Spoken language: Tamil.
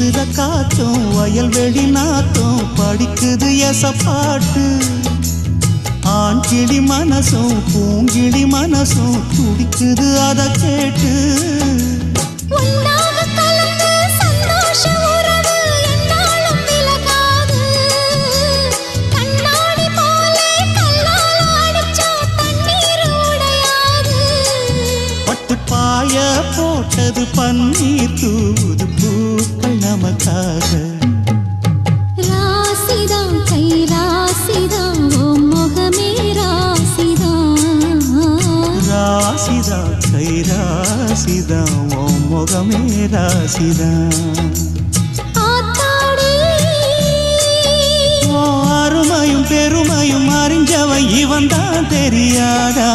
வீசுற காத்தும் வயல்வெளி நாத்தும் படிக்குது எசப்பாட்டு ஆண் கிளி மனசும் பூங்கிளி மனசும் துடிக்குது அத கேட்டு பாய போட்டது பன்னீர் தூது பூக்கள் நமக்காக ராசிதான் கை ராசிதான் ஓ முகமே ராசிதான் ராசிதான் கை ராசிதான் ஓ முகமே ராசிதான் அருமையும் பெருமையும் அறிஞ்சவன் இவன் தான் தெரியாதா